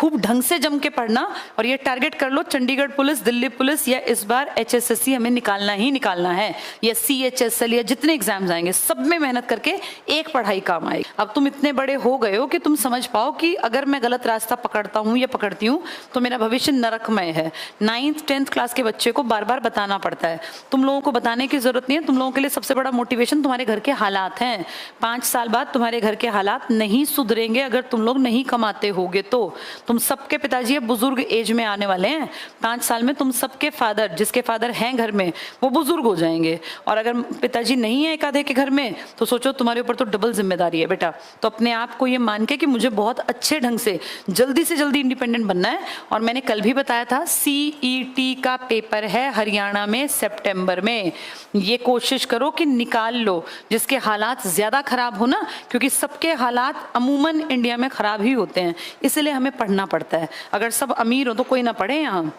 खूब ढंग से जम के पढ़ना और ये टारगेट कर लो, चंडीगढ़ पुलिस, दिल्ली पुलिस या इस बार HSSC हमें निकालना ही निकालना है, या CHSL या जितने एग्जाम्स आएंगे सब में मेहनत करके एक पढ़ाई काम आएगी। अब तुम इतने बड़े हो गए हो कि तुम समझ पाओ कि अगर मैं गलत रास्ता पकड़ता हूँ या पकड़ती हूँ तो मेरा भविष्य नरकमय है। 9th 10th क्लास के बच्चे को बार बार बताना पड़ता है। तुम लोगों को बताने की जरूरत नहीं है, तुम लोगों के लिए सबसे बड़ा मोटिवेशन तुम्हारे घर के हालात हैं। 5 साल बाद तुम्हारे घर के हालात नहीं सुधरेंगे अगर तुम लोग नहीं कमाते होगे तो। तुम सबके पिताजी अब बुजुर्ग एज में आने वाले हैं। 5 साल में तुम सबके फादर, जिसके फादर हैं घर में, वो बुजुर्ग हो जाएंगे। और अगर पिताजी नहीं है एक आधे के घर में तो सोचो तुम्हारे ऊपर तो डबल जिम्मेदारी है बेटा। तो अपने आप को ये मान के कि मुझे बहुत अच्छे ढंग से जल्दी इंडिपेंडेंट बनना है। और मैंने कल भी बताया था CET का पेपर है हरियाणा में सितंबर में। ये कोशिश करो कि निकाल लो, जिसके हालात ज्यादा खराब हो ना, क्योंकि सबके हालात अमूमन इंडिया में खराब ही होते हैं, इसलिए हमें पढ़ना पड़ता है। अगर सब अमीर हो तो कोई ना पढ़े यहाँ।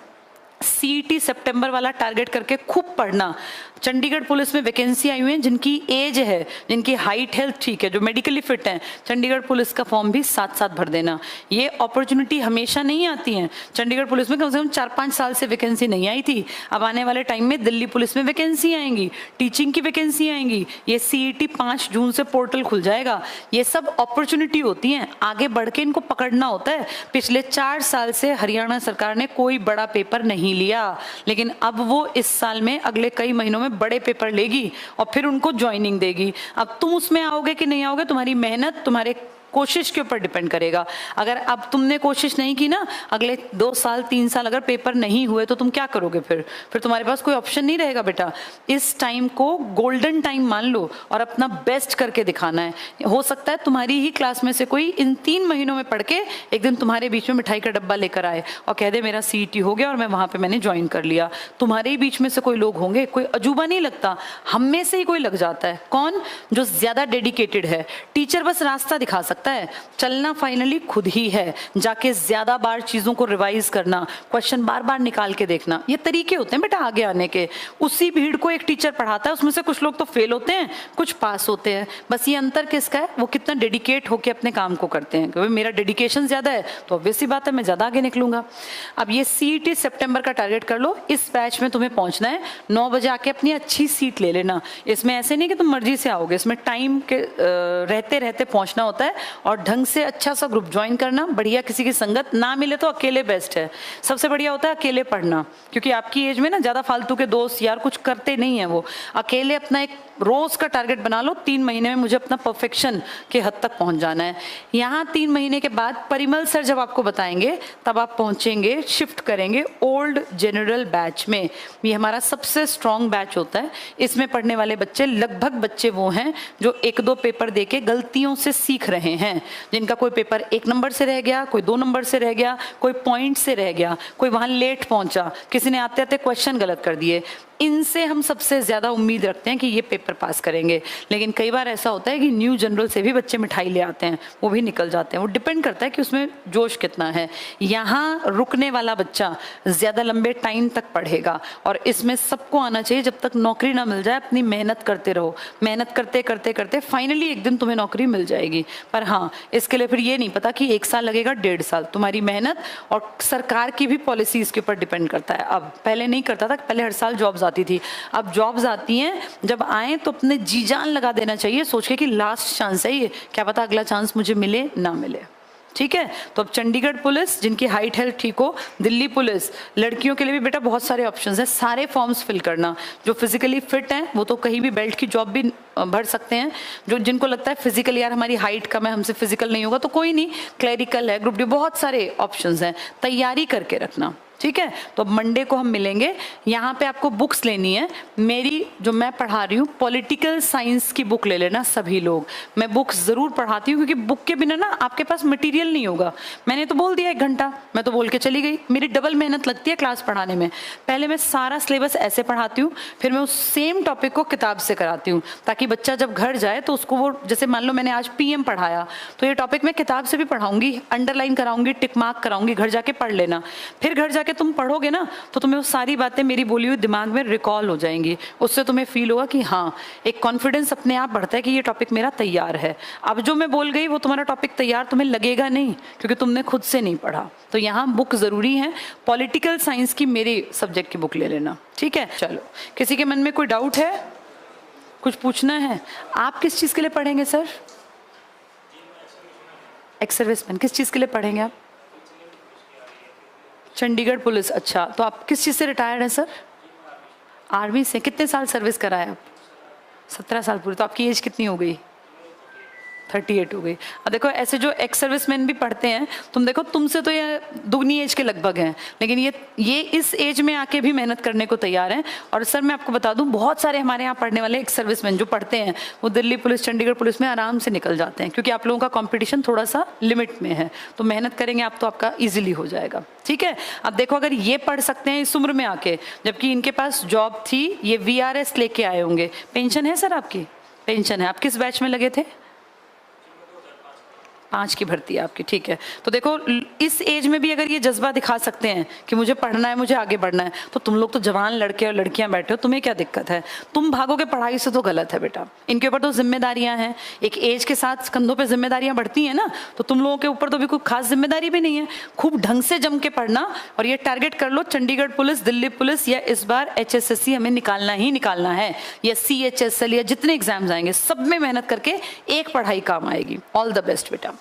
CET सितंबर वाला टारगेट करके खूब पढ़ना। चंडीगढ़ पुलिस में वैकेंसी आई हुई है, जिनकी एज है, जिनकी हाइट हेल्थ ठीक है, जो मेडिकली फिट है, चंडीगढ़ पुलिस का फॉर्म भी साथ साथ भर देना। ये अपॉर्चुनिटी हमेशा नहीं आती है। चंडीगढ़ पुलिस में कम से कम 4-5 साल से वैकेंसी नहीं आई थी। अब आने वाले टाइम में दिल्ली पुलिस में वैकेंसी आएंगी, टीचिंग की वैकेंसी आएंगी। ये CET 5 जून से पोर्टल खुल जाएगा। ये सब अपॉर्चुनिटी होती हैं, आगे बढ़ के इनको पकड़ना होता है। पिछले 4 साल से हरियाणा सरकार ने कोई बड़ा पेपर नहीं लिया, लेकिन अब वो इस साल में अगले कई महीनों में बड़े पेपर लेगी और फिर उनको ज्वाइनिंग देगी। अब तुम उसमें आओगे कि नहीं आओगे, तुम्हारी मेहनत, तुम्हारे कोशिश के ऊपर डिपेंड करेगा। अगर अब तुमने कोशिश नहीं की ना, अगले 2 साल 3 साल अगर पेपर नहीं हुए तो तुम क्या करोगे? फिर तुम्हारे पास कोई ऑप्शन नहीं रहेगा बेटा। इस टाइम को गोल्डन टाइम मान लो और अपना बेस्ट करके दिखाना है। हो सकता है तुम्हारी ही क्लास में से कोई इन 3 महीनों में पढ़ के एक दिन तुम्हारे बीच में मिठाई का डब्बा लेकर आए और कह दे मेरा CET हो गया और मैं वहां पर मैंने ज्वाइन कर लिया। तुम्हारे ही बीच में से कोई लोग होंगे, कोई अजूबा नहीं लगता, हम में से ही कोई लग जाता है। कौन? जो ज्यादा डेडिकेटेड है। टीचर बस रास्ता दिखा सकता है, चलना फाइनली खुद ही है। जाके ज्यादा बार चीजों को रिवाइज करना, क्वेश्चन बार बार निकाल के देखना, ये तरीके होते हैं बेटा आगे आने के। उसी भीड़ को एक टीचर पढ़ाता है, उसमें से कुछ लोग तो फेल होते हैं, कुछ पास होते हैं। बस ये अंतर किसका है? वो कितना डेडिकेट होके अपने काम को करते हैं। क्योंकि मेरा डेडिकेशन ज्यादा है तो ऑब्वियस सी बात है मैं ज्यादा आगे निकलूंगा। अब ये CET सितंबर का टारगेट कर लो। इस बैच में तुम्हें पहुंचना है, 9 बजे आके अपनी अच्छी सीट ले लेना। इसमें ऐसे नहीं कि तुम मर्जी से आओगे, इसमें टाइम के रहते रहते पहुंचना होता है। और ढंग से अच्छा सा ग्रुप ज्वाइन करना, बढ़िया किसी की संगत ना मिले तो अकेले बेस्ट है। सबसे बढ़िया होता है अकेले पढ़ना, क्योंकि आपकी एज में ना ज्यादा फालतू के दोस्त यार कुछ करते नहीं है। वो अकेले अपना एक रोज का टारगेट बना लो, 3 महीने में मुझे अपना परफेक्शन के हद तक पहुंच जाना है। यहाँ 3 महीने के बाद परिमल सर जब आपको बताएंगे तब आप पहुंचेंगे, शिफ्ट करेंगे ओल्ड जनरल बैच में। ये हमारा सबसे स्ट्रॉन्ग बैच होता है। इसमें पढ़ने वाले बच्चे लगभग बच्चे वो हैं जो 1-2 पेपर देके गलतियों से सीख रहे हैं, जिनका कोई पेपर 1 नंबर से रह गया, कोई 2 नंबर से रह गया, कोई पॉइंट से रह गया, कोई वहां लेट पहुंचा, किसी ने आते आते क्वेश्चन गलत कर दिए। इनसे हम सबसे ज्यादा उम्मीद रखते हैं कि ये पेपर पास करेंगे। लेकिन कई बार ऐसा होता है कि न्यू जनरल से भी बच्चे मिठाई ले आते हैं, वो भी निकल जाते हैं। वो डिपेंड करता है कि उसमें जोश कितना है। यहाँ रुकने वाला बच्चा ज्यादा लंबे टाइम तक पढ़ेगा और इसमें सबको आना चाहिए। जब तक नौकरी ना मिल जाए अपनी मेहनत करते रहो, मेहनत करते करते करते फाइनली एक दिन तुम्हें नौकरी मिल जाएगी। पर हाँ, इसके लिए फिर ये नहीं पता कि 1 साल लगेगा 1.5 साल। तुम्हारी मेहनत और सरकार की भी पॉलिसी इसके ऊपर डिपेंड करता है। अब पहले नहीं करता था, पहले हर साल जॉब्स आती थी। अब जॉब्स आती हैं, जब आए तो अपने जी जान लगा देना चाहिए, सोच के कि लास्ट चांस है ये, क्या पता अगला चांस मुझे मिले ना मिले। ठीक है, तो अब चंडीगढ़ पुलिस जिनकी हाइट हेल्थ ठीक हो, दिल्ली पुलिस, लड़कियों के लिए भी बेटा बहुत सारे ऑप्शंस हैं। सारे फॉर्म्स फिल करना। जो फिजिकली फिट हैं वो तो कहीं भी बेल्ट की जॉब भी भर सकते हैं। जो जिनको लगता है फिजिकल यार हमारी हाइट कम है, हमसे फिजिकल नहीं होगा, तो कोई नहीं, क्लरिकल है, ग्रुप डी, बहुत सारे ऑप्शंस हैं। तैयारी करके रखना। ठीक है, तो अब मंडे को हम मिलेंगे। यहाँ पे आपको बुक्स लेनी है मेरी, जो मैं पढ़ा रही हूँ पॉलिटिकल साइंस की बुक ले लेना सभी लोग। मैं बुक्स जरूर पढ़ाती हूँ क्योंकि बुक के बिना ना आपके पास मटेरियल नहीं होगा। मैंने तो बोल दिया 1 घंटा, मैं तो बोल के चली गई। मेरी डबल मेहनत लगती है क्लास पढ़ाने में। पहले मैं सारा सिलेबस ऐसे पढ़ाती हूँ, फिर मैं उस सेम टॉपिक को किताब से कराती हूँ, ताकि बच्चा जब घर जाए तो उसको वो, जैसे मान लो मैंने आज PM पढ़ाया तो ये टॉपिक मैं किताब से भी पढ़ाऊंगी, अंडरलाइन कराऊंगी, टिक मार्क कराऊंगी, घर जाके पढ़ लेना। फिर घर जाके तुम पढ़ोगे ना तो तुम्हें वो सारी बातें मेरी बोली हुई दिमाग में रिकॉल हो जाएंगी, उससे तुम्हें फील होगा कि हाँ, एक कॉन्फिडेंस अपने आप बढ़ता है कि ये टॉपिक मेरा तैयार है। अब जो मैं बोल गई वो तुम्हारा टॉपिक तैयार तुम्हें लगेगा नहीं, क्योंकि तुमने खुद से नहीं पढ़ा। तो यहाँ बुक जरूरी है। पॉलिटिकल साइंस की मेरे सब्जेक्ट की बुक ले लेना, ठीक है। चलो, किसी के मन में कोई डाउट है, कुछ पूछना है? आप किस चीज के लिए पढ़ेंगे सर? Ex serviceman. किस चीज के लिए पढ़ेंगे आप? चंडीगढ़ पुलिस। अच्छा, तो आप किस चीज से रिटायर्ड हैं सर? आर्मी से। कितने साल सर्विस करा है आप? 17 साल पूरी। तो आपकी एज कितनी हो गई? 38 हो गई। अब देखो, ऐसे जो एक्स सर्विसमैन भी पढ़ते हैं, तुम देखो तुमसे तो ये दुगनी एज के लगभग हैं, लेकिन ये इस एज में आके भी मेहनत करने को तैयार हैं। और सर मैं आपको बता दूं, बहुत सारे हमारे यहाँ पढ़ने वाले एक्स सर्विसमैन जो पढ़ते हैं वो दिल्ली पुलिस, चंडीगढ़ पुलिस में आराम से निकल जाते हैं, क्योंकि आप लोगों का कॉम्पिटिशन थोड़ा सा लिमिट में है। तो मेहनत करेंगे आप तो आपका ईजिली हो जाएगा, ठीक है। अब देखो, अगर ये पढ़ सकते हैं इस उम्र में आके, जबकि इनके पास जॉब थी, ये VRS लेके आए होंगे। पेंशन है सर आपकी? पेंशन है। आप किस बैच में लगे थे? 5 की भर्ती है आपकी, ठीक है। तो देखो, इस एज में भी अगर ये जज्बा दिखा सकते हैं कि मुझे पढ़ना है, मुझे आगे बढ़ना है, तो तुम लोग तो जवान लड़के और लड़कियां बैठे हो, तुम्हें क्या दिक्कत है? तुम भागोगे पढ़ाई से तो गलत है बेटा। इनके ऊपर तो जिम्मेदारियां हैं, एक एज के साथ कंधों पे जिम्मेदारियां बढ़ती हैं ना, तो तुम लोगों के ऊपर तो भी कोई खास जिम्मेदारी भी नहीं है। खूब ढंग से जम के पढ़ना, और ये टारगेट कर लो, चंडीगढ़ पुलिस, दिल्ली पुलिस, या इस बार HSSC हमें निकालना ही निकालना है, या CHSL, या जितने एग्जाम्स आएंगे सब में मेहनत करके एक पढ़ाई काम आएगी। ऑल द बेस्ट बेटा।